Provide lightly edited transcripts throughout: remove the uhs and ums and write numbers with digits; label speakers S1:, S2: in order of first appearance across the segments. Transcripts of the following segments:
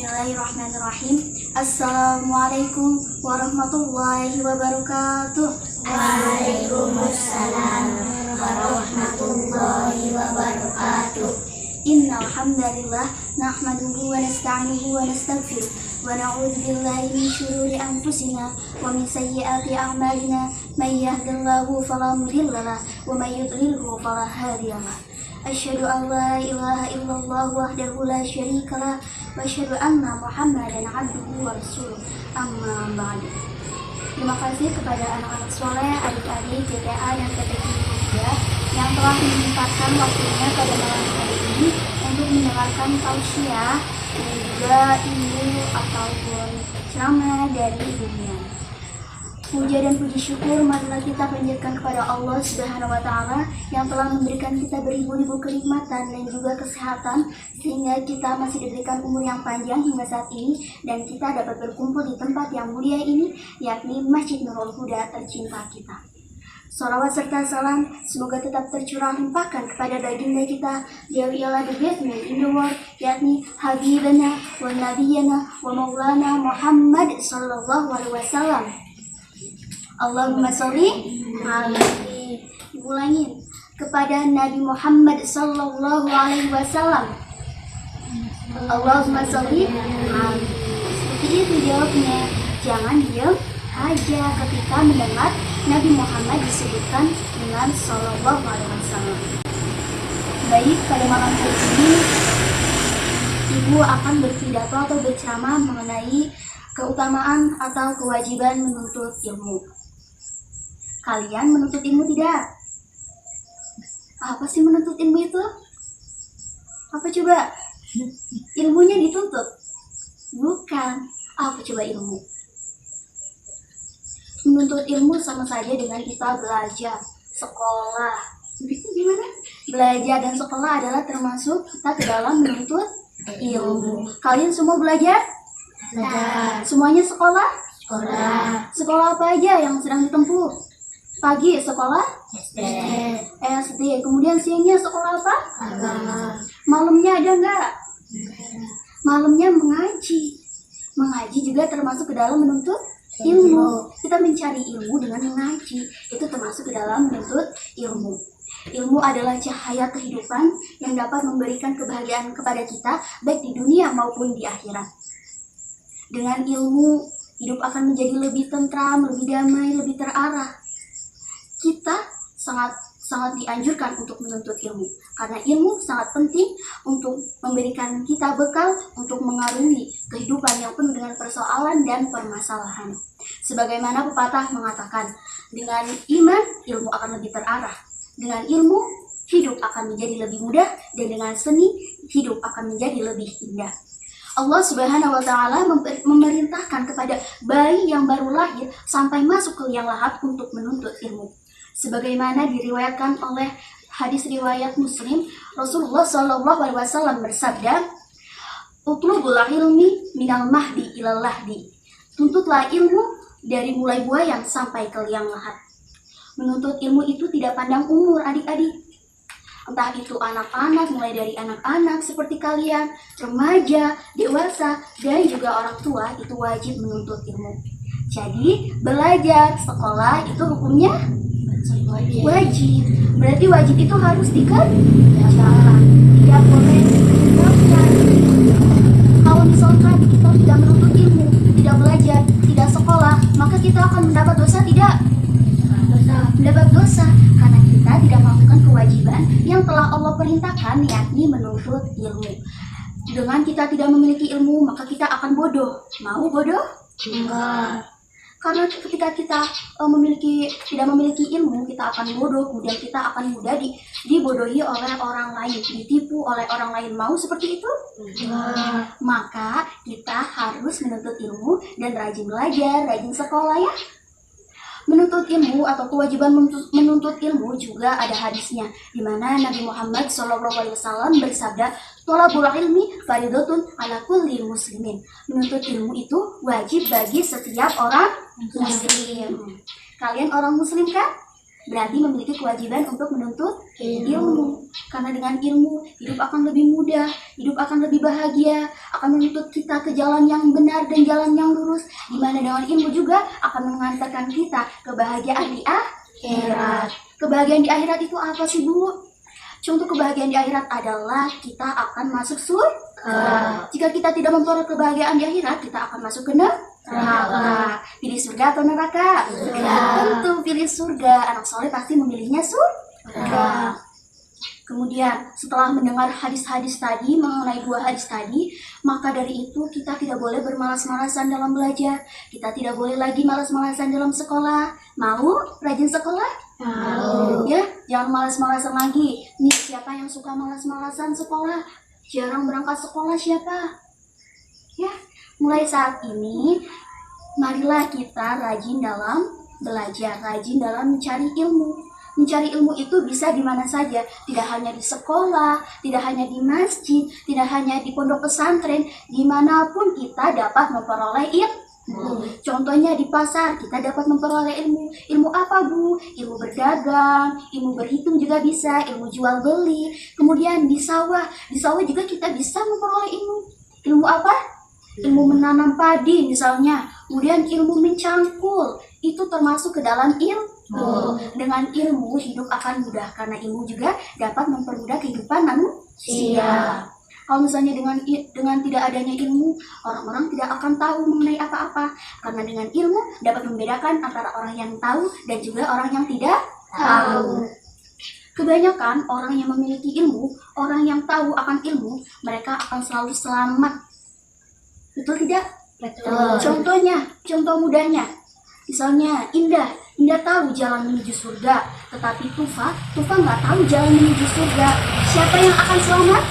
S1: Bismillahirrahmanirrahim. Assalamualaikum warahmatullahi wabarakatuh.
S2: Waalaikumsalam warahmatullahi wabarakatuh.
S1: Innal hamdalillah nahmaduhu wa nasta'inuhu wa nastaghfiruh wa na'udzu billahi min shururi anfusina wa min sayyiati a'malina may yahdihillahu fala mudilla lahu wa may yudlilhu fala hadiya lahu. Asyhadu an la ilaha illallah wahdahu la syarika lah wa asyhadu anna Muhammadan abduhu wa rasuluh. Amma ba'du. Terima kasih kepada anak-anak soleh, adik-adik GTA dan PTQ juga yang telah menyempatkan waktunya pada malam hari ini untuk mendengarkan tausiah dan juga ilmu ataupun ceramah dari dunia. Puja dan puji syukur marilah kita panjatkan kepada Allah Subhanahu wa Ta'ala yang telah memberikan kita beribu-ribu kenikmatan dan juga kesehatan sehingga kita masih diberikan umur yang panjang hingga saat ini dan kita dapat berkumpul di tempat yang mulia ini, yakni Masjid Nurul Huda tercinta kita. Shalawat serta salam semoga tetap tercurah limpahkan kepada baginda kita, dia ialah the best man in the world, yakni Habibana wa Nabiyana wa Maulana Muhammad sallallahu alaihi wasallam. Allahumma sholli alaihi. Ulangin kepada Nabi Muhammad sallallahu alaihi wasallam. Allahumma sholli alaihi. Seperti itu jawabnya. Jangan diam aja ketika mendengar Nabi Muhammad disebutkan dengan sallallahu alaihi wasallam. Baik, pada malam hari ini Ibu akan berpidato atau berceramah mengenai keutamaan atau kewajiban menuntut ilmu. Kalian menuntut ilmu tidak? Apa sih menuntut ilmu itu? Apa coba? Ilmunya dituntut? Bukan. Apa coba ilmu? Menuntut ilmu sama saja dengan kita belajar, sekolah. Gimana? Belajar dan sekolah adalah termasuk kita ke dalam menuntut ilmu. Kalian semua belajar?
S2: Belajar.
S1: Semuanya sekolah?
S2: Sekolah.
S1: Sekolah apa aja yang sedang ditempuh? Pagi sekolah
S2: SD.
S1: Kemudian siangnya sekolah apa?
S2: Agama.
S1: Malamnya ada enggak? Malamnya mengaji. Mengaji juga termasuk ke dalam menuntut ilmu. Kita mencari ilmu dengan mengaji. Itu termasuk ke dalam menuntut ilmu. Ilmu adalah cahaya kehidupan yang dapat memberikan kebahagiaan kepada kita baik di dunia maupun di akhirat. Dengan ilmu, hidup akan menjadi lebih tentram, lebih damai, lebih terarah. Kita sangat dianjurkan untuk menuntut ilmu karena ilmu sangat penting untuk memberikan kita bekal untuk mengarungi kehidupan yang penuh dengan persoalan dan permasalahan. Sebagaimana pepatah mengatakan, dengan iman ilmu akan lebih terarah, dengan ilmu hidup akan menjadi lebih mudah, dan dengan seni hidup akan menjadi lebih indah. Allah Subhanahu wa Ta'ala memerintahkan kepada bayi yang baru lahir sampai masuk ke liang lahat untuk menuntut ilmu. Sebagaimana diriwayatkan oleh hadis riwayat Muslim, Rasulullah Shallallahu Alaihi Wasallam bersabda, "Utlubul ilmi minal mahdi ilal lahdi." Tuntutlah ilmu dari mulai buayan sampai ke liang lahat. Menuntut ilmu itu tidak pandang umur adik-adik. Entah itu anak-anak, mulai dari anak-anak seperti kalian, remaja, dewasa, dan juga orang tua itu wajib menuntut ilmu. Jadi belajar sekolah itu hukumnya wajib. Berarti wajib itu harus dikerjakan. Tidak boleh ditinggalkan. Kalau misalkan kita tidak menuntut ilmu, tidak belajar, tidak sekolah, maka kita akan mendapat dosa tidak? Mendapat dosa karena kita tidak melakukan kewajiban yang telah Allah perintahkan, yakni menuntut ilmu. Dengan kita tidak memiliki ilmu, maka kita akan bodoh. Mau bodoh?
S2: Enggak.
S1: Karena ketika kita tidak memiliki ilmu, kita akan bodoh, kemudian kita akan mudah dibodohi oleh orang lain, ditipu oleh orang lain. Mau seperti itu?
S2: Enggak.
S1: Maka kita harus menuntut ilmu dan rajin belajar, rajin sekolah ya. Menuntut ilmu atau kewajiban menuntut ilmu juga ada hadisnya, di mana Nabi Muhammad SAW bersabda, "Thalabul ilmi fardhatun ala kulli muslimin." Menuntut ilmu itu wajib bagi setiap orang muslim. Kalian orang muslim kan? Berarti memiliki kewajiban untuk menuntut ilmu. Karena dengan ilmu hidup akan lebih mudah, hidup akan lebih bahagia, akan akan menuntut kita ke jalan yang benar dan jalan yang lurus, di mana dengan ilmu juga akan mengantarkan kita kebahagiaan di akhirat. Kebahagiaan di akhirat itu apa sih, Bu? Contoh kebahagiaan di akhirat adalah kita akan masuk surga. Jika kita tidak memperoleh kebahagiaan di akhirat, kita akan masuk ke neraka. Pilih surga atau neraka? Tentu pilih surga. Anak soleh pasti memilihnya surga. Kemudian setelah mendengar hadis-hadis tadi, mengenai 2 hadis tadi, maka dari itu kita tidak boleh bermalas-malasan dalam belajar. Kita tidak boleh lagi malas-malasan dalam sekolah. Mau rajin sekolah?
S2: Mau.
S1: Ya, jangan malas-malasan lagi. Nih, siapa yang suka malas-malasan sekolah? Jarang berangkat sekolah siapa? Ya, mulai saat ini, marilah kita rajin dalam belajar, rajin dalam mencari ilmu. Mencari ilmu itu bisa di mana saja, tidak hanya di sekolah, tidak hanya di masjid, tidak hanya di pondok pesantren, dimanapun kita dapat memperoleh ilmu. Contohnya di pasar, kita dapat memperoleh ilmu. Ilmu apa, Bu? Ilmu berdagang, ilmu berhitung juga bisa, ilmu jual beli. Kemudian di sawah juga kita bisa memperoleh ilmu. Ilmu apa? Ilmu menanam padi misalnya. Kemudian ilmu mencangkul, itu termasuk ke dalam ilmu. Dengan ilmu hidup akan mudah, karena ilmu juga dapat mempermudah kehidupan manusia. Kalau misalnya dengan tidak adanya ilmu, orang-orang tidak akan tahu mengenai apa-apa. Karena dengan ilmu dapat membedakan antara orang yang tahu dan juga orang yang tidak tahu. Kebanyakan orang yang memiliki ilmu, orang yang tahu akan ilmu, mereka akan selalu selamat. Betul tidak?
S2: Betul.
S1: Contoh mudahnya. Misalnya Indah tahu jalan menuju surga, tetapi Tufa nggak tahu jalan menuju surga. Siapa yang akan selamat?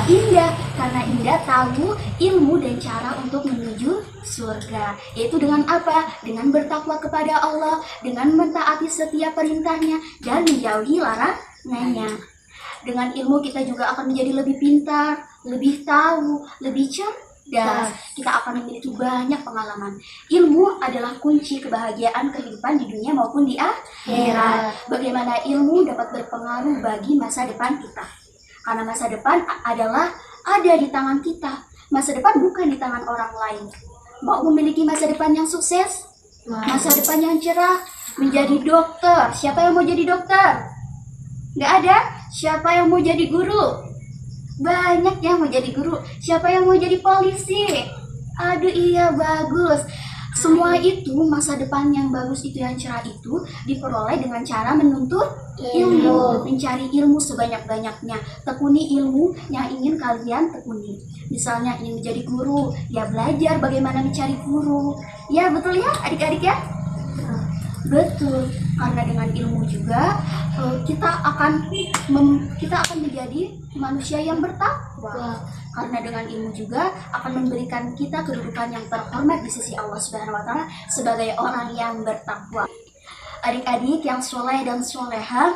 S1: Indah, karena Indah tahu ilmu dan cara untuk menuju surga. Yaitu dengan apa? Dengan bertakwa kepada Allah, dengan mentaati setiap perintahnya dan menjauhi larangannya. Dengan ilmu kita juga akan menjadi lebih pintar, lebih tahu, lebih cerdas. Kita akan memiliki banyak pengalaman. Ilmu adalah kunci kebahagiaan kehidupan di dunia maupun di akhirat. Bagaimana ilmu dapat berpengaruh bagi masa depan kita? Karena masa depan ada di tangan kita. Masa depan bukan di tangan orang lain. Mau memiliki masa depan yang sukses? Masa depan yang cerah? Menjadi dokter. Siapa yang mau jadi dokter? Nggak ada. Siapa yang mau jadi guru? Banyak yang mau jadi guru. Siapa yang mau jadi polisi? Aduh iya, bagus. Semua itu masa depan yang bagus itu, yang cerah itu diperoleh dengan cara menuntut ilmu. Mencari ilmu sebanyak-banyaknya. Tekuni ilmu yang ingin kalian tekuni. Misalnya ingin menjadi guru, ya belajar bagaimana mencari guru. Ya betul ya adik-adik ya? Betul, karena dengan ilmu juga kita akan menjadi manusia yang bertakwa. Karena dengan ilmu juga akan memberikan kita kedudukan yang terhormat di sisi Allah Subhanahu wa taala sebagai orang yang bertakwa. Adik-adik yang soleh dan soleha,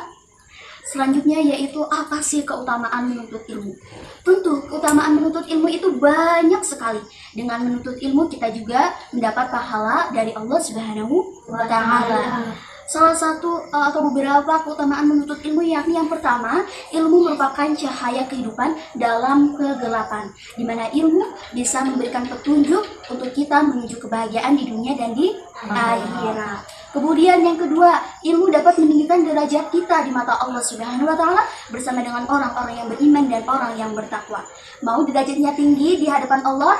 S1: selanjutnya yaitu apa sih keutamaan menuntut ilmu? Tentu keutamaan menuntut ilmu itu banyak sekali. Dengan menuntut ilmu kita juga mendapat pahala dari Allah Subhanahu wa taala. Salah satu atau beberapa keutamaan menuntut ilmu yakni yang pertama, ilmu merupakan cahaya kehidupan dalam kegelapan, di mana ilmu bisa memberikan petunjuk untuk kita menuju kebahagiaan di dunia dan di akhirat. Kemudian yang kedua, ilmu dapat meninggikan derajat kita di mata Allah Subhanahu wa taala bersama dengan orang-orang yang beriman dan orang yang bertakwa. Mau derajatnya tinggi di hadapan Allah?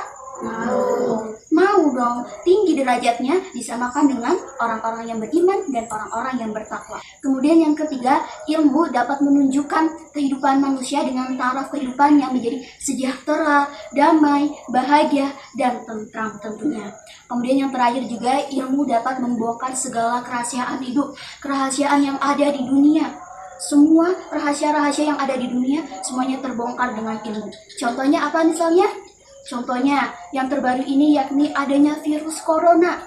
S1: Mau dong, tinggi derajatnya disamakan dengan orang-orang yang beriman dan orang-orang yang bertakwa. Kemudian yang ketiga, ilmu dapat menunjukkan kehidupan manusia dengan taraf kehidupan yang menjadi sejahtera, damai, bahagia, dan tentram tentunya. Kemudian yang terakhir juga, ilmu dapat membongkar segala kerahasiaan hidup, kerahasiaan yang ada di dunia. Semua rahasia-rahasia yang ada di dunia semuanya terbongkar dengan ilmu. Contohnya apa misalnya? Contohnya yang terbaru ini yakni adanya virus corona.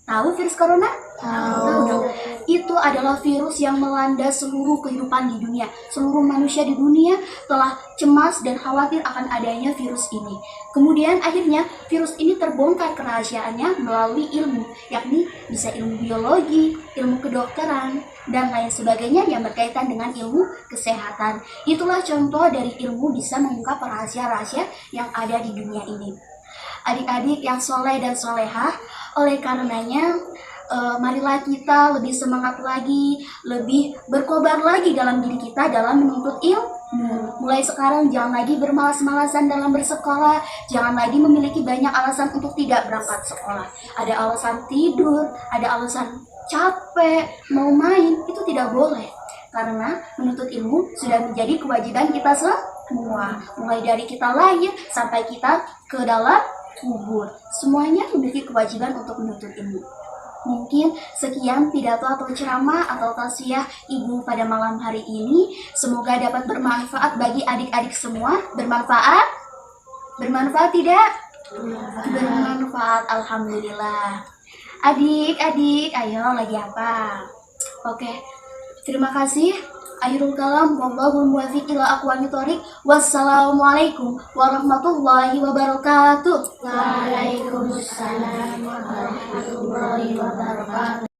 S1: Tahu virus corona?
S2: Tahu.
S1: dong. Itu adalah virus yang melanda seluruh kehidupan di dunia. Seluruh manusia di dunia telah cemas dan khawatir akan adanya virus ini. Kemudian akhirnya virus ini terbongkar kerahasiaannya melalui ilmu, yakni bisa ilmu biologi, ilmu kedokteran, dan lain sebagainya yang berkaitan dengan ilmu kesehatan. Itulah contoh dari ilmu bisa mengungkap rahasia-rahasia yang ada di dunia ini. Adik-adik yang soleh dan solehah, oleh karenanya marilah kita lebih semangat lagi, lebih berkobar lagi dalam diri kita dalam menuntut ilmu. Mulai sekarang jangan lagi bermalas-malasan dalam bersekolah, jangan lagi memiliki banyak alasan untuk tidak berangkat sekolah. Ada alasan tidur, ada alasan capek, mau main, itu tidak boleh. Karena menuntut ilmu sudah menjadi kewajiban kita semua. Mulai dari kita lahir sampai kita ke dalam kubur. Semuanya memiliki kewajiban untuk menuntut ilmu. Mungkin sekian pidato atau ceramah atau tausiah Ibu pada malam hari ini. Semoga dapat bermanfaat bagi adik-adik semua. Bermanfaat? Bermanfaat tidak? Bermanfaat, alhamdulillah. Adik-adik, ayo lagi apa? Oke, terima kasih. Akhirul kalam, wallahul muwaffiq ila aqwamit thoriq. Wassalamualaikum warahmatullahi wabarakatuh.
S2: Waalaikumsalam warahmatullahi wabarakatuh.